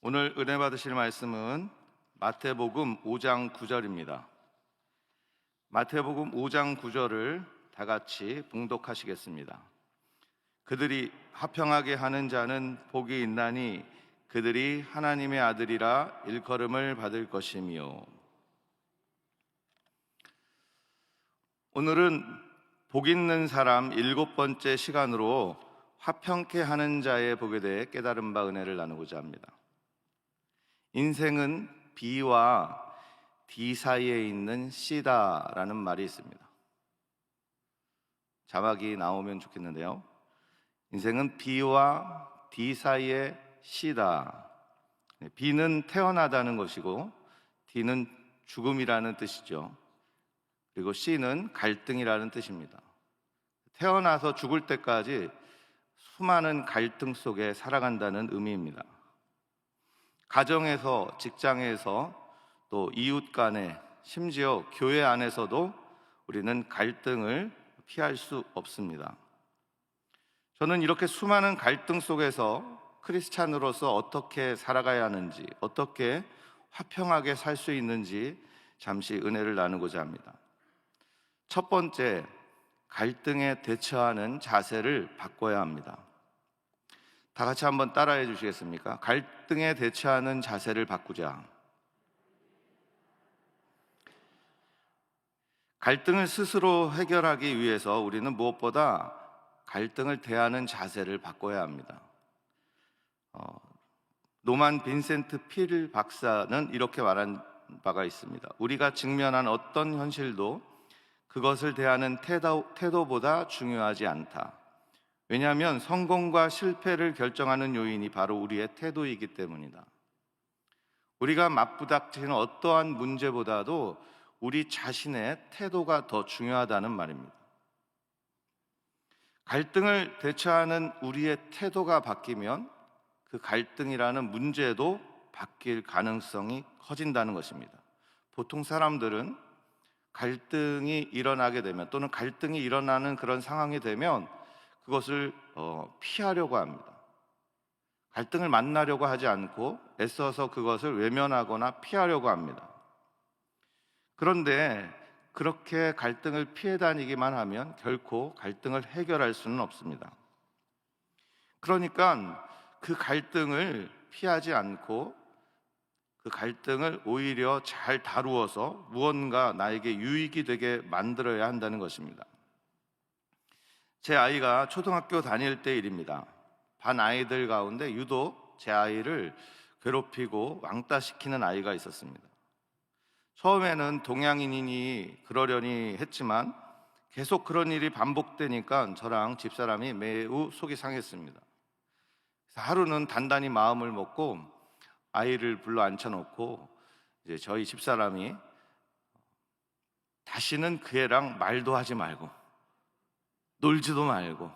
오늘 은혜 받으실 말씀은 마태복음 5장 9절입니다. 마태복음 5장 9절을 다 같이 봉독하시겠습니다. 그들이 화평하게 하는 자는 복이 있나니 그들이 하나님의 아들이라 일컬음을 받을 것이며. 오늘은 복 있는 사람 7번째 시간으로 화평케 하는 자의 복에 대해 깨달은 바 은혜를 나누고자 합니다. 인생은 B와 D 사이에 있는 C다라는 말이 있습니다. 자막이 나오면 좋겠는데요. 인생은 B와 D 사이에 C다. B는 태어나다는 것이고 D는 죽음이라는 뜻이죠. 그리고 C는 갈등이라는 뜻입니다. 태어나서 죽을 때까지 수많은 갈등 속에 살아간다는 의미입니다. 가정에서, 직장에서, 또 이웃 간에, 심지어 교회 안에서도 우리는 갈등을 피할 수 없습니다. 저는 이렇게 수많은 갈등 속에서 크리스찬으로서 어떻게 살아가야 하는지, 어떻게 화평하게 살 수 있는지 잠시 은혜를 나누고자 합니다. 첫 번째, 갈등에 대처하는 자세를 바꿔야 합니다. 다 같이 한번 따라해 주시겠습니까? 갈등에 대처하는 자세를 바꾸자. 갈등을 스스로 해결하기 위해서 우리는 무엇보다 갈등을 대하는 자세를 바꿔야 합니다. 노만 빈센트 필 박사는 이렇게 말한 바가 있습니다. 우리가 직면한 어떤 현실도 그것을 대하는 태도보다 중요하지 않다. 왜냐하면 성공과 실패를 결정하는 요인이 바로 우리의 태도이기 때문이다. 우리가 맞부닥치는 어떠한 문제보다도 우리 자신의 태도가 더 중요하다는 말입니다. 갈등을 대처하는 우리의 태도가 바뀌면 그 갈등이라는 문제도 바뀔 가능성이 커진다는 것입니다. 보통 사람들은 갈등이 일어나게 되면, 또는 갈등이 일어나는 그런 상황이 되면 그것을 피하려고 합니다. 갈등을 만나려고 하지 않고 애써서 그것을 외면하거나 피하려고 합니다. 그런데 그렇게 갈등을 피해 다니기만 하면 결코 갈등을 해결할 수는 없습니다. 그러니까 그 갈등을 피하지 않고 그 갈등을 오히려 잘 다루어서 무언가 나에게 유익이 되게 만들어야 한다는 것입니다. 제 아이가 초등학교 다닐 때 일입니다. 반 아이들 가운데 유독 제 아이를 괴롭히고 왕따시키는 아이가 있었습니다. 처음에는 동양인이니 그러려니 했지만 계속 그런 일이 반복되니까 저랑 집사람이 매우 속이 상했습니다. 하루는 단단히 마음을 먹고 아이를 불러 앉혀놓고 이제 저희 집사람이 다시는 그 애랑 말도 하지 말고 놀지도 말고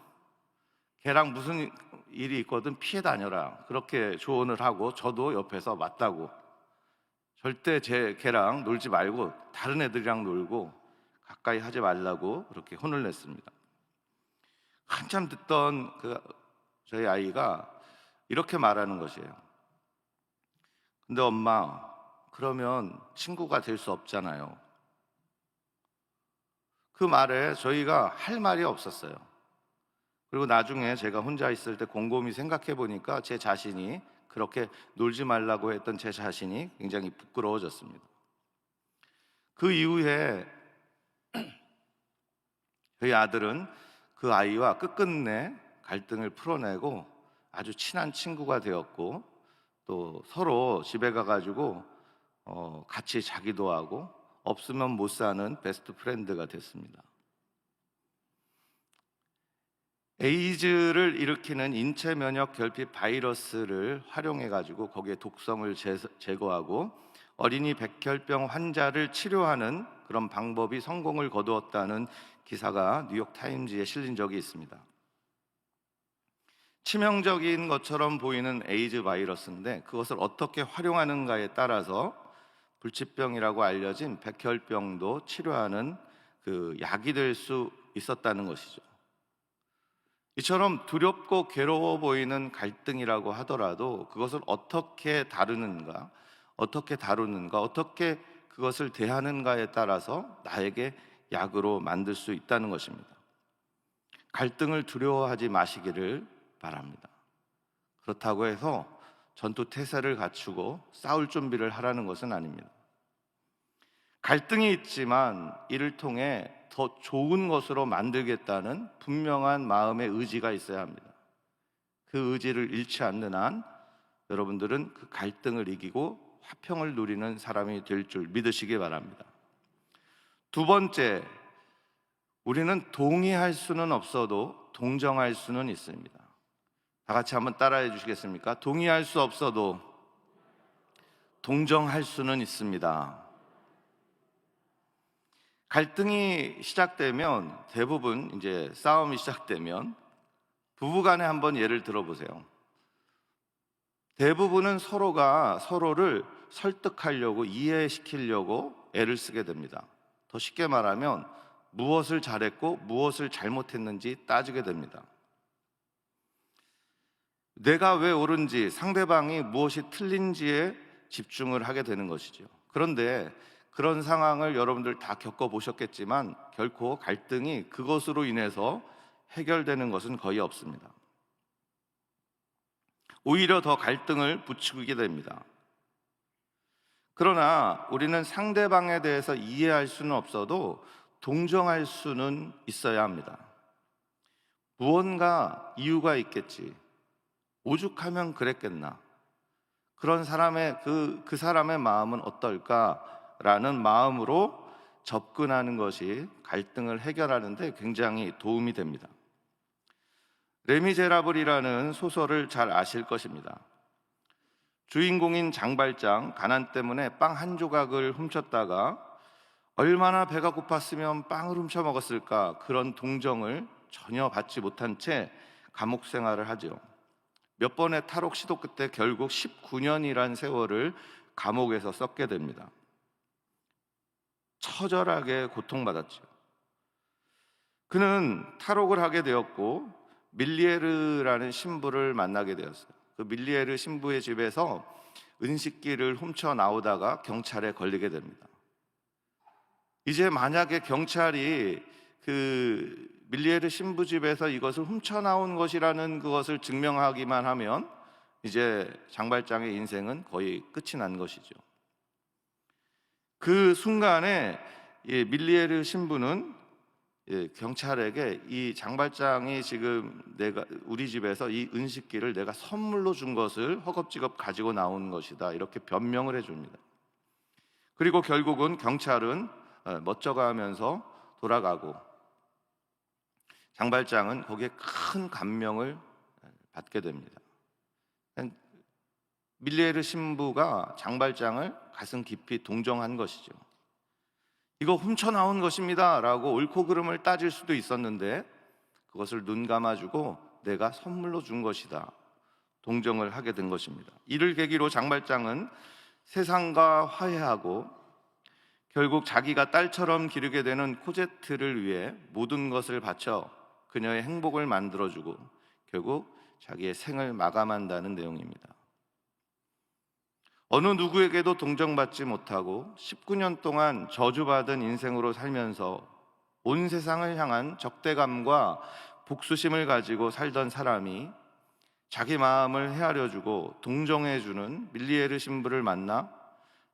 걔랑 무슨 일이 있거든 피해 다녀라, 그렇게 조언을 하고, 저도 옆에서 맞다고, 절대 걔랑 놀지 말고 다른 애들이랑 놀고 가까이 하지 말라고 그렇게 혼을 냈습니다. 한참 듣던 저희 아이가 이렇게 말하는 것이에요. 근데 엄마, 그러면 친구가 될 수 없잖아요. 그 말에 저희가 할 말이 없었어요. 그리고 나중에 제가 혼자 있을 때 곰곰이 생각해 보니까 제 자신이, 그렇게 놀지 말라고 했던 제 자신이 굉장히 부끄러워졌습니다. 그 이후에 저희 아들은 그 아이와 끝끝내 갈등을 풀어내고 아주 친한 친구가 되었고, 또 서로 집에 가가지고 같이 자기도 하고 없으면 못 사는 베스트 프렌드가 됐습니다. 에이즈를 일으키는 인체 면역 결핍 바이러스를 활용해가지고 거기에 독성을 제거하고 어린이 백혈병 환자를 치료하는 그런 방법이 성공을 거두었다는 기사가 뉴욕 타임즈에 실린 적이 있습니다. 치명적인 것처럼 보이는 에이즈 바이러스인데 그것을 어떻게 활용하는가에 따라서 불치병이라고 알려진 백혈병도 치료하는 그 약이 될 수 있었다는 것이죠. 이처럼 두렵고 괴로워 보이는 갈등이라고 하더라도 그것을 어떻게 다루는가, 어떻게 그것을 대하는가에 따라서 나에게 약으로 만들 수 있다는 것입니다. 갈등을 두려워하지 마시기를 바랍니다. 그렇다고 해서 전투 태세를 갖추고 싸울 준비를 하라는 것은 아닙니다. 갈등이 있지만 이를 통해 더 좋은 것으로 만들겠다는 분명한 마음의 의지가 있어야 합니다. 그 의지를 잃지 않는 한 여러분들은 그 갈등을 이기고 화평을 누리는 사람이 될 줄 믿으시기 바랍니다. 두 번째, 우리는 동의할 수는 없어도 동정할 수는 있습니다. 다 같이 한번 따라해 주시겠습니까? 동의할 수 없어도 동정할 수는 있습니다. 갈등이 시작되면 대부분 이제 싸움이 시작되면 부부간에 한번 예를 들어보세요. 대부분은 서로가 서로를 설득하려고 이해시키려고 애를 쓰게 됩니다. 더 쉽게 말하면 무엇을 잘했고 무엇을 잘못했는지 따지게 됩니다. 내가 왜 옳은지 상대방이 무엇이 틀린지에 집중을 하게 되는 것이죠. 그런데 그런 상황을 여러분들 다 겪어보셨겠지만 결코 갈등이 그것으로 인해서 해결되는 것은 거의 없습니다. 오히려 더 갈등을 부추기게 됩니다. 그러나 우리는 상대방에 대해서 이해할 수는 없어도 동정할 수는 있어야 합니다. 무언가 이유가 있겠지. 오죽하면 그랬겠나. 그런 사람의 그 사람의 마음은 어떨까라는 마음으로 접근하는 것이 갈등을 해결하는 데 굉장히 도움이 됩니다. 레미제라블이라는 소설을 잘 아실 것입니다. 주인공인 장발장, 가난 때문에 빵 한 조각을 훔쳤다가 얼마나 배가 고팠으면 빵을 훔쳐 먹었을까, 그런 동정을 전혀 받지 못한 채 감옥 생활을 하죠. 몇 번의 탈옥 시도 끝에 결국 19년이란 세월을 감옥에서 썩게 됩니다. 처절하게 고통받았죠. 그는 탈옥을 하게 되었고 밀리에르라는 신부를 만나게 되었어요. 그 밀리에르 신부의 집에서 은식기를 훔쳐 나오다가 경찰에 걸리게 됩니다. 이제 만약에 경찰이 그 밀리에르 신부 집에서 이것을 훔쳐 나온 것이라는 그것을 증명하기만 하면 이제 장발장의 인생은 거의 끝이 난 것이죠. 그 순간에 밀리에르 신부는 경찰에게 이 장발장이 지금 우리 집에서 이 은식기를 내가 선물로 준 것을 허겁지겁 가지고 나온 것이다, 이렇게 변명을 해줍니다. 그리고 결국은 경찰은 멋쩍어하면서 돌아가고 장발장은 거기에 큰 감명을 받게 됩니다. 밀리에르 신부가 장발장을 가슴 깊이 동정한 것이죠. 이거 훔쳐 나온 것입니다 라고 옳고 그름을 따질 수도 있었는데 그것을 눈 감아주고 내가 선물로 준 것이다, 동정을 하게 된 것입니다. 이를 계기로 장발장은 세상과 화해하고 결국 자기가 딸처럼 기르게 되는 코제트를 위해 모든 것을 바쳐 그녀의 행복을 만들어주고 결국 자기의 생을 마감한다는 내용입니다. 어느 누구에게도 동정받지 못하고 19년 동안 저주받은 인생으로 살면서 온 세상을 향한 적대감과 복수심을 가지고 살던 사람이 자기 마음을 헤아려주고 동정해주는 밀리에르 신부를 만나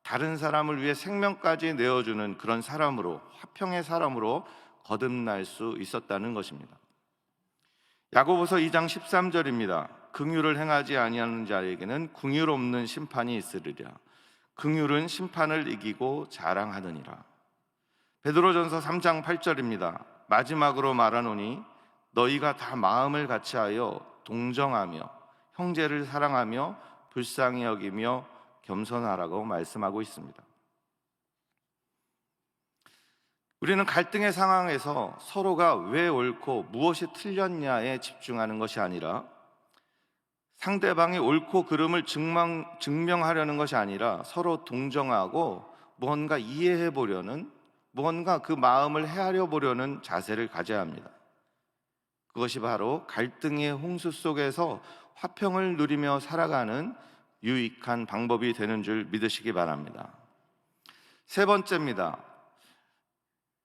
다른 사람을 위해 생명까지 내어주는 그런 사람으로, 화평의 사람으로 거듭날 수 있었다는 것입니다. 야고보서 2장 13절입니다. 긍휼을 행하지 아니하는 자에게는 긍휼 없는 심판이 있으리라. 긍휼은 심판을 이기고 자랑하느니라. 베드로전서 3장 8절입니다. 마지막으로 말하노니 너희가 다 마음을 같이하여 동정하며 형제를 사랑하며 불쌍히 여기며 겸손하라고 말씀하고 있습니다. 우리는 갈등의 상황에서 서로가 왜 옳고 무엇이 틀렸냐에 집중하는 것이 아니라 상대방이 옳고 그름을 증명하려는 것이 아니라 서로 동정하고 무언가 이해해 보려는, 무언가 그 마음을 헤아려 보려는 자세를 가져야 합니다. 그것이 바로 갈등의 홍수 속에서 화평을 누리며 살아가는 유익한 방법이 되는 줄 믿으시기 바랍니다. 세 번째입니다.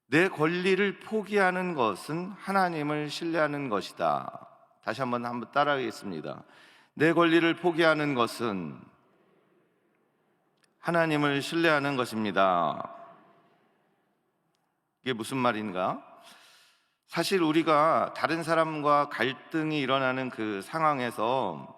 내 권리를 포기하는 것은 하나님을 신뢰하는 것이다. 다시 한번 따라하겠습니다. 내 권리를 포기하는 것은 하나님을 신뢰하는 것입니다. 이게 무슨 말인가? 사실 우리가 다른 사람과 갈등이 일어나는 그 상황에서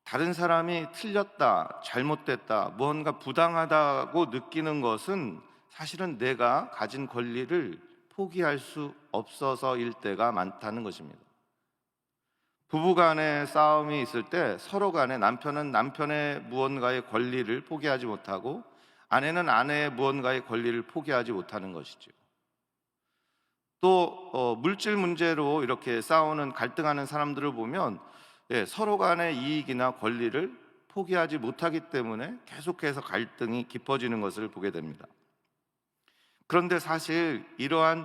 다른 사람이 틀렸다, 잘못됐다, 무언가 부당하다고 느끼는 것은 사실은 내가 가진 권리를 포기할 수 없어서일 때가 많다는 것입니다. 부부 간의 싸움이 있을 때 서로 간에 남편은 남편의 무언가의 권리를 포기하지 못하고 아내는 아내의 무언가의 권리를 포기하지 못하는 것이죠. 또 물질 문제로 이렇게 싸우는 갈등하는 사람들을 보면 서로 간의 이익이나 권리를 포기하지 못하기 때문에 계속해서 갈등이 깊어지는 것을 보게 됩니다. 그런데 사실 이러한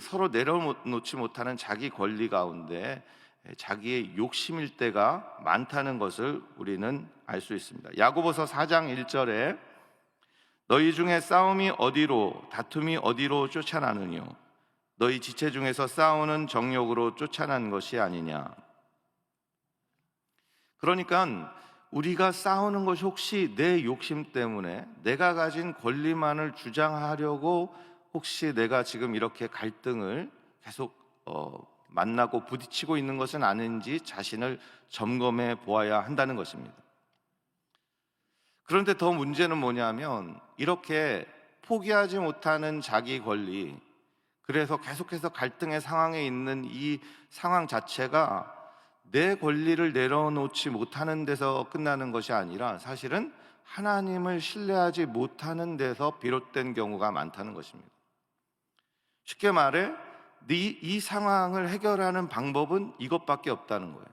서로 내려놓지 못하는 자기 권리 가운데 자기의 욕심일 때가 많다는 것을 우리는 알 수 있습니다. 야고보서 4장 1절에 너희 중에 싸움이 어디로 다툼이 어디로 쫓아나느뇨 너희 지체 중에서 싸우는 정욕으로 쫓아난 것이 아니냐. 그러니까 우리가 싸우는 것이 혹시 내 욕심 때문에 내가 가진 권리만을 주장하려고 혹시 내가 지금 이렇게 갈등을 계속 만나고 부딪히고 있는 것은 아닌지 자신을 점검해 보아야 한다는 것입니다. 그런데 더 문제는 뭐냐면 이렇게 포기하지 못하는 자기 권리, 그래서 계속해서 갈등의 상황에 있는 이 상황 자체가 내 권리를 내려놓지 못하는 데서 끝나는 것이 아니라 사실은 하나님을 신뢰하지 못하는 데서 비롯된 경우가 많다는 것입니다. 쉽게 말해 이 상황을 해결하는 방법은 이것밖에 없다는 거예요.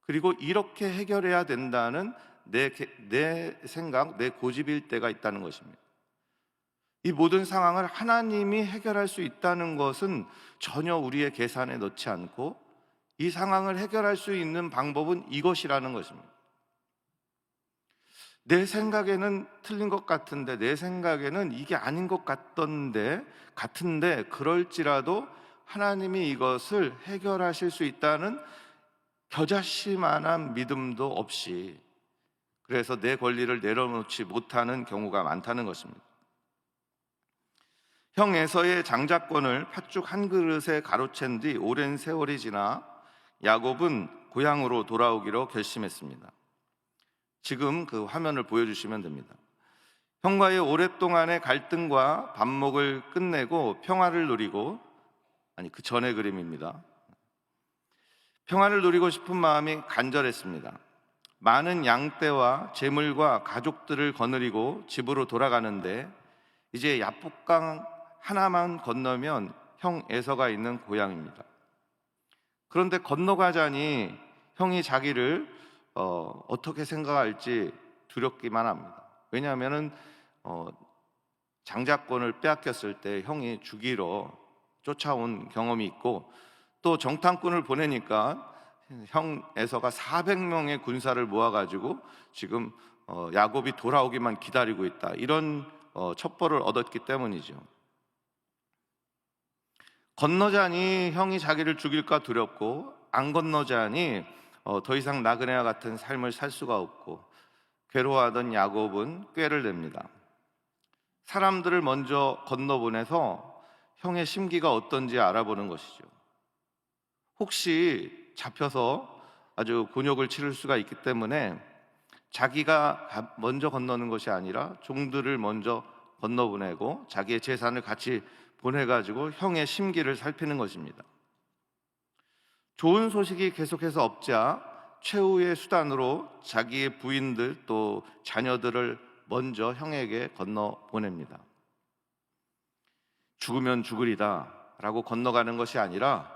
그리고 이렇게 해결해야 된다는 내 생각, 내 고집일 때가 있다는 것입니다. 이 모든 상황을 하나님이 해결할 수 있다는 것은 전혀 우리의 계산에 넣지 않고 이 상황을 해결할 수 있는 방법은 이것이라는 것입니다. 내 생각에는 틀린 것 같은데, 내 생각에는 이게 아닌 것 같은데 그럴지라도 하나님이 이것을 해결하실 수 있다는 겨자씨만한 믿음도 없이 그래서 내 권리를 내려놓지 못하는 경우가 많다는 것입니다. 형 에서의 장자권을 팥죽 한 그릇에 가로챈 뒤 오랜 세월이 지나 야곱은 고향으로 돌아오기로 결심했습니다. 지금 그 화면을 보여주시면 됩니다. 형과의 오랫동안의 갈등과 반목을 끝내고 평화를 누리고, 그 전의 그림입니다. 평화를 누리고 싶은 마음이 간절했습니다. 많은 양떼와 재물과 가족들을 거느리고 집으로 돌아가는데 이제 야복강 하나만 건너면 형 에서가 있는 고향입니다. 그런데 건너가자니 형이 자기를 어떻게 생각할지 두렵기만 합니다. 왜냐하면 장자권을 빼앗겼을 때 형이 죽이러 쫓아온 경험이 있고 또 정탐꾼을 보내니까 형 에서가 400명의 군사를 모아가지고 지금 야곱이 돌아오기만 기다리고 있다, 이런 첩보를 얻었기 때문이죠. 건너자니 형이 자기를 죽일까 두렵고 안 건너자니 더 이상 나그네와 같은 삶을 살 수가 없고 괴로워하던 야곱은 꾀를 냅니다. 사람들을 먼저 건너보내서 형의 심기가 어떤지 알아보는 것이죠. 혹시 잡혀서 아주 곤욕을 치를 수가 있기 때문에 자기가 먼저 건너는 것이 아니라 종들을 먼저 건너보내고 자기의 재산을 같이 보내가지고 형의 심기를 살피는 것입니다. 좋은 소식이 계속해서 없자 최후의 수단으로 자기의 부인들 또 자녀들을 먼저 형에게 건너보냅니다. 죽으면 죽으리다 라고 건너가는 것이 아니라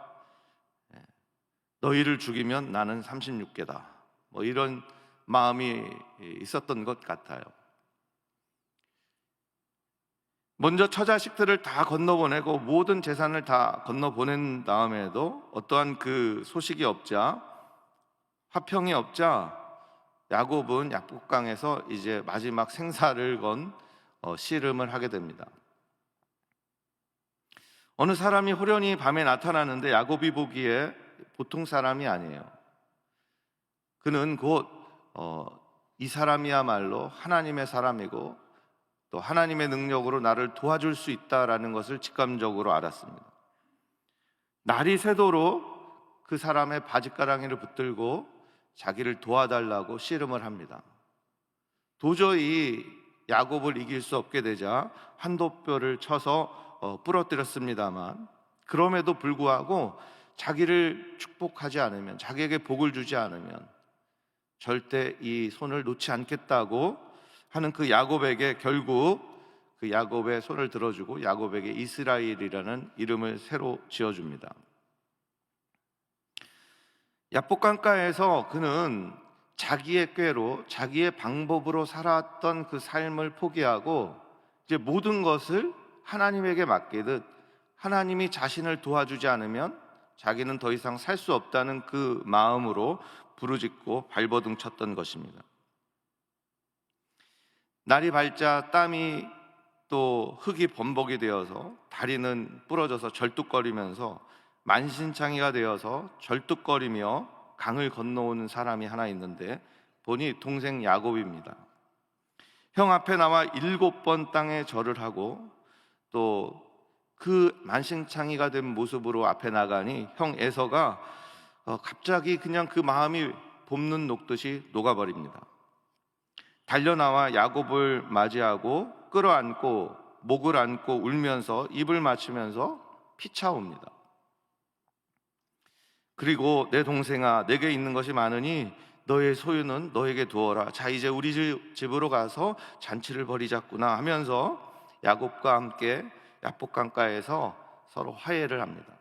너희를 죽이면 나는 36개다, 이런 마음이 있었던 것 같아요. 먼저 처자식들을 다 건너보내고 모든 재산을 다 건너보낸 다음에도 어떠한 그 소식이 없자, 화평이 없자, 야곱은 약복강에서 이제 마지막 생사를 건 씨름을 하게 됩니다. 어느 사람이 호련히 밤에 나타나는데 야곱이 보기에 보통 사람이 아니에요. 그는 곧 이 사람이야말로 하나님의 사람이고 또 하나님의 능력으로 나를 도와줄 수 있다라는 것을 직감적으로 알았습니다. 날이 새도록 그 사람의 바짓가랑이를 붙들고 자기를 도와달라고 씨름을 합니다. 도저히 야곱을 이길 수 없게 되자 환도뼈를 쳐서 부러뜨렸습니다만, 그럼에도 불구하고 자기를 축복하지 않으면, 자기에게 복을 주지 않으면 절대 이 손을 놓지 않겠다고 하는 그 야곱에게 결국 그 야곱의 손을 들어주고 야곱에게 이스라엘이라는 이름을 새로 지어줍니다. 야복강가에서 그는 자기의 꾀로, 자기의 방법으로 살았던 그 삶을 포기하고 이제 모든 것을 하나님에게 맡기듯 하나님이 자신을 도와주지 않으면 자기는 더 이상 살 수 없다는 그 마음으로 부르짖고 발버둥 쳤던 것입니다. 날이 밝자 땀이 또 흙이 범벅이 되어서 다리는 부러져서 절뚝거리면서 만신창이가 되어서 절뚝거리며 강을 건너오는 사람이 하나 있는데 보니 동생 야곱입니다. 형 앞에 나와 7번 땅에 절을 하고 또 그 만신창이가 된 모습으로 앞에 나가니 형 에서가 갑자기 그냥 그 마음이 봄눈 녹듯이 녹아버립니다. 달려나와 야곱을 맞이하고 끌어안고 목을 안고 울면서 입을 맞추면서 피차옵니다. 그리고 내 동생아, 내게 있는 것이 많으니 너의 소유는 너에게 두어라. 자, 이제 우리 집으로 가서 잔치를 벌이자꾸나 하면서 야곱과 함께 야복강가에서 서로 화해를 합니다.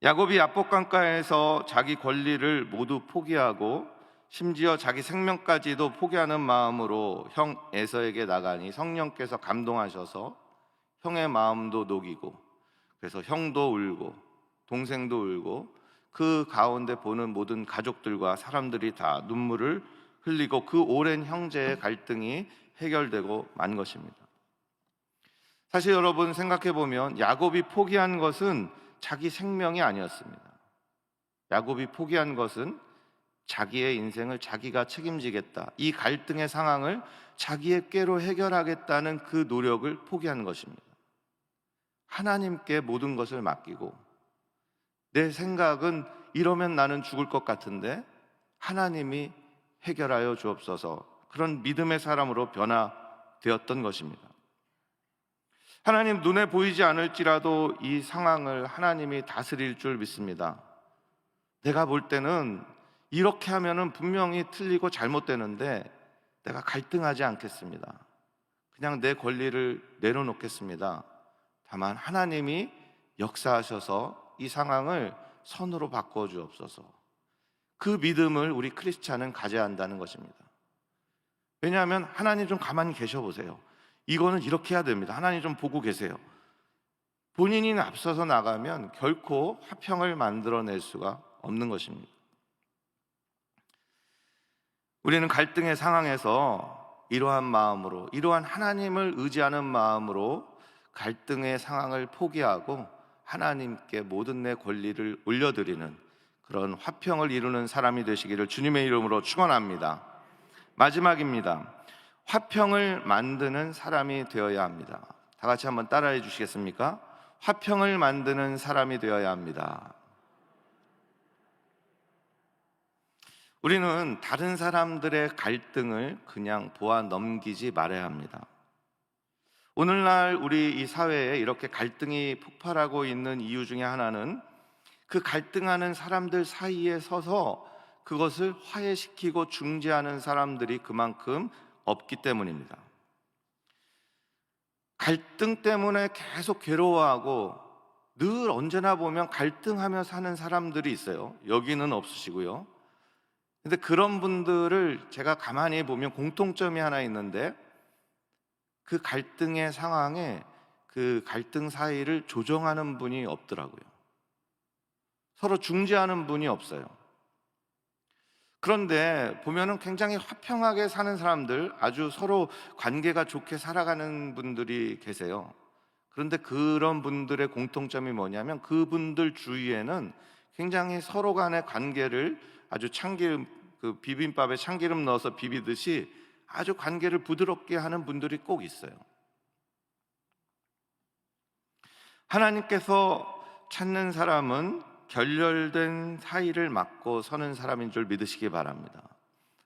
야곱이 야복강가에서 자기 권리를 모두 포기하고 심지어 자기 생명까지도 포기하는 마음으로 형 에서에게 나가니 성령께서 감동하셔서 형의 마음도 녹이고, 그래서 형도 울고 동생도 울고 그 가운데 보는 모든 가족들과 사람들이 다 눈물을 흘리고 그 오랜 형제의 갈등이 해결되고 만 것입니다. 사실 여러분 생각해 보면 야곱이 포기한 것은 자기 생명이 아니었습니다. 야곱이 포기한 것은 자기의 인생을 자기가 책임지겠다, 이 갈등의 상황을 자기의 꾀로 해결하겠다는 그 노력을 포기한 것입니다. 하나님께 모든 것을 맡기고, 내 생각은 이러면 나는 죽을 것 같은데 하나님이 해결하여 주옵소서, 그런 믿음의 사람으로 변화되었던 것입니다. 하나님 눈에 보이지 않을지라도 이 상황을 하나님이 다스릴 줄 믿습니다. 내가 볼 때는 이렇게 하면은 분명히 틀리고 잘못되는데 내가 갈등하지 않겠습니다. 그냥 내 권리를 내려놓겠습니다. 다만 하나님이 역사하셔서 이 상황을 선으로 바꿔 주옵소서. 그 믿음을 우리 크리스찬은 가져야 한다는 것입니다. 왜냐하면 하나님 좀 가만히 계셔 보세요. 이거는 이렇게 해야 됩니다. 하나님 좀 보고 계세요. 본인이 앞서서 나가면 결코 화평을 만들어낼 수가 없는 것입니다. 우리는 갈등의 상황에서 이러한 마음으로, 이러한 하나님을 의지하는 마음으로 갈등의 상황을 포기하고 하나님께 모든 내 권리를 올려드리는 그런 화평을 이루는 사람이 되시기를 주님의 이름으로 축원합니다. 마지막입니다. 화평을 만드는 사람이 되어야 합니다. 다 같이 한번 따라해 주시겠습니까? 화평을 만드는 사람이 되어야 합니다. 우리는 다른 사람들의 갈등을 그냥 보아 넘기지 말아야 합니다. 오늘날 우리 이 사회에 이렇게 갈등이 폭발하고 있는 이유 중에 하나는 그 갈등하는 사람들 사이에 서서 그것을 화해시키고 중재하는 사람들이 그만큼 없기 때문입니다. 갈등 때문에 계속 괴로워하고 늘 언제나 보면 갈등하며 사는 사람들이 있어요. 여기는 없으시고요. 근데 그런 분들을 제가 가만히 보면 공통점이 하나 있는데, 그 갈등의 상황에 그 갈등 사이를 조정하는 분이 없더라고요. 서로 중재하는 분이 없어요. 그런데 보면은 굉장히 화평하게 사는 사람들, 아주 서로 관계가 좋게 살아가는 분들이 계세요. 그런데 그런 분들의 공통점이 뭐냐면 그분들 주위에는 굉장히 서로 간의 관계를 아주 참기름, 그 비빔밥에 참기름 넣어서 비비듯이 아주 관계를 부드럽게 하는 분들이 꼭 있어요. 하나님께서 찾는 사람은 결렬된 사이를 막고 서는 사람인 줄 믿으시기 바랍니다.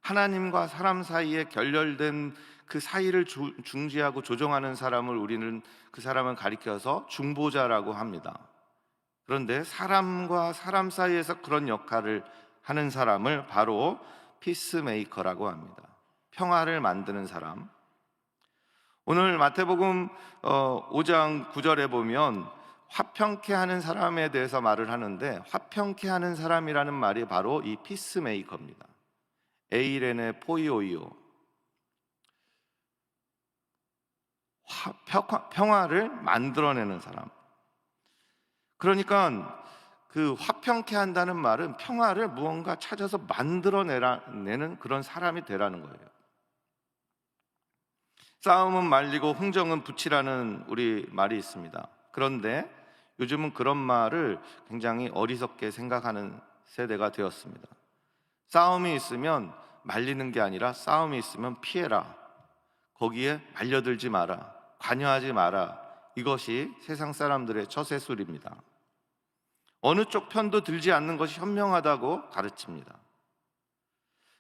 하나님과 사람 사이에 결렬된 그 사이를 중지하고 조정하는 사람을 우리는 그 사람을 가리켜서 중보자라고 합니다. 그런데 사람과 사람 사이에서 그런 역할을 하는 사람을 바로 피스메이커라고 합니다. 평화를 만드는 사람. 오늘 마태복음 5장 9절에 보면 화평케 하는 사람에 대해서 말을 하는데, 화평케 하는 사람이라는 말이 바로 이 피스메이커입니다. 에이레네 포이오이오, 평화를 만들어내는 사람. 그러니까 그 화평케 한다는 말은 평화를 무언가 찾아서 만들어내는 그런 사람이 되라는 거예요. 싸움은 말리고 흥정은 붙이라는 우리 말이 있습니다. 그런데 요즘은 그런 말을 굉장히 어리석게 생각하는 세대가 되었습니다. 싸움이 있으면 말리는 게 아니라 싸움이 있으면 피해라, 거기에 말려들지 마라, 관여하지 마라, 이것이 세상 사람들의 처세술입니다. 어느 쪽 편도 들지 않는 것이 현명하다고 가르칩니다.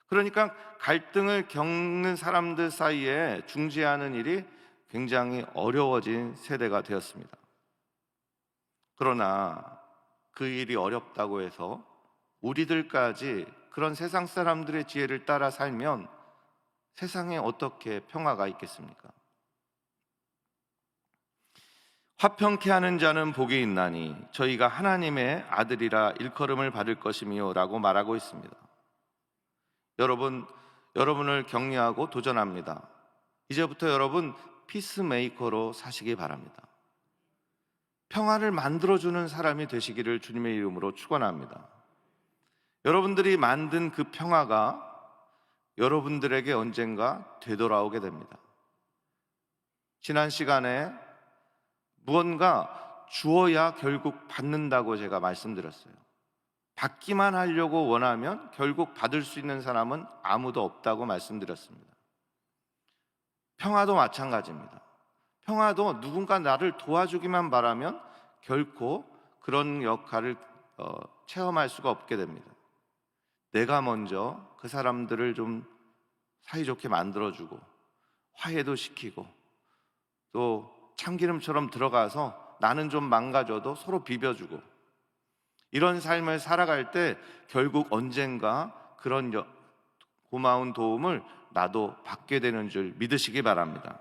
그러니까 갈등을 겪는 사람들 사이에 중재하는 일이 굉장히 어려워진 세대가 되었습니다. 그러나 그 일이 어렵다고 해서 우리들까지 그런 세상 사람들의 지혜를 따라 살면 세상에 어떻게 평화가 있겠습니까? 화평케 하는 자는 복이 있나니 저희가 하나님의 아들이라 일컬음을 받을 것이미요 라고 말하고 있습니다. 여러분을 격려하고 도전합니다. 이제부터 여러분 피스메이커로 사시기 바랍니다. 평화를 만들어주는 사람이 되시기를 주님의 이름으로 축원합니다. 여러분들이 만든 그 평화가 여러분들에게 언젠가 되돌아오게 됩니다. 지난 시간에 무언가 주어야 결국 받는다고 제가 말씀드렸어요. 받기만 하려고 원하면 결국 받을 수 있는 사람은 아무도 없다고 말씀드렸습니다. 평화도 마찬가지입니다. 평화도 누군가 나를 도와주기만 바라면 결코 그런 역할을 체험할 수가 없게 됩니다. 내가 먼저 그 사람들을 좀 사이좋게 만들어주고 화해도 시키고 또 참기름처럼 들어가서 나는 좀 망가져도 서로 비벼주고, 이런 삶을 살아갈 때 결국 언젠가 그런 고마운 도움을 나도 받게 되는 줄 믿으시기 바랍니다.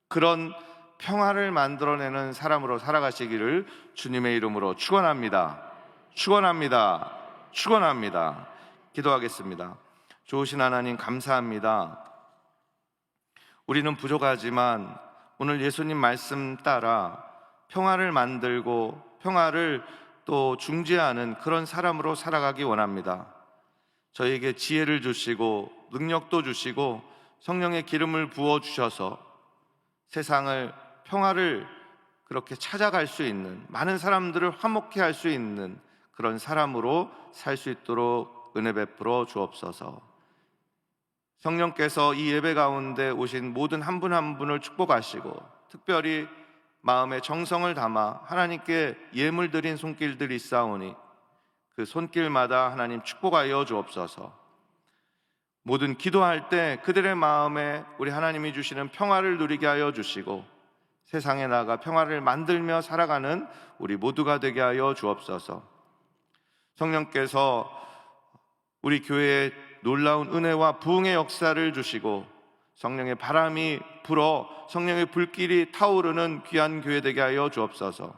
그런 평화를 만들어내는 사람으로 살아가시기를 주님의 이름으로 축원합니다. 축원합니다. 축원합니다. 기도하겠습니다. 좋으신 하나님 감사합니다. 우리는 부족하지만 오늘 예수님 말씀 따라 평화를 만들고 평화를 또 중재하는 그런 사람으로 살아가기 원합니다. 저에게 지혜를 주시고 능력도 주시고 성령의 기름을 부어주셔서 세상을 평화를 그렇게 찾아갈 수 있는, 많은 사람들을 화목케 할 수 있는 그런 사람으로 살 수 있도록 은혜 베풀어 주옵소서. 성령께서 이 예배 가운데 오신 모든 한 분 한 분을 축복하시고 특별히 마음에 정성을 담아 하나님께 예물 드린 손길들이 있사오니 그 손길마다 하나님 축복하여 주옵소서. 모든 기도할 때 그들의 마음에 우리 하나님이 주시는 평화를 누리게 하여 주시고 세상에 나가 평화를 만들며 살아가는 우리 모두가 되게 하여 주옵소서. 성령께서 우리 교회에 놀라운 은혜와 부흥의 역사를 주시고 성령의 바람이 불어 성령의 불길이 타오르는 귀한 교회 되게 하여 주옵소서.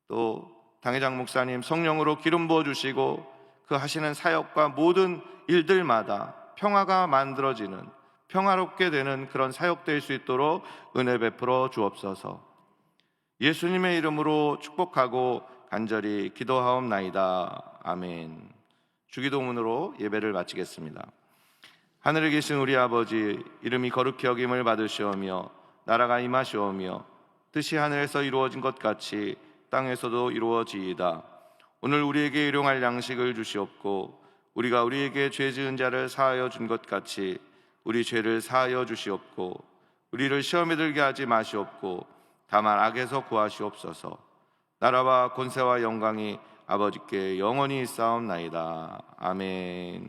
또 당회장 목사님 성령으로 기름 부어주시고 그 하시는 사역과 모든 일들마다 평화가 만들어지는, 평화롭게 되는 그런 사역될 수 있도록 은혜 베풀어 주옵소서. 예수님의 이름으로 축복하고 간절히 기도하옵나이다. 아멘. 주기도문으로 예배를 마치겠습니다. 하늘에 계신 우리 아버지, 이름이 거룩히 여김을 받으시오며 나라가 임하시오며 뜻이 하늘에서 이루어진 것 같이 땅에서도 이루어지이다. 오늘 우리에게 일용할 양식을 주시옵고 우리가 우리에게 죄 지은 자를 사하여 준 것 같이 우리 죄를 사하여 주시옵고 우리를 시험에 들게 하지 마시옵고 다만 악에서 구하시옵소서. 나라와 권세와 영광이 아버지께 영원히 있사옵나이다. 아멘.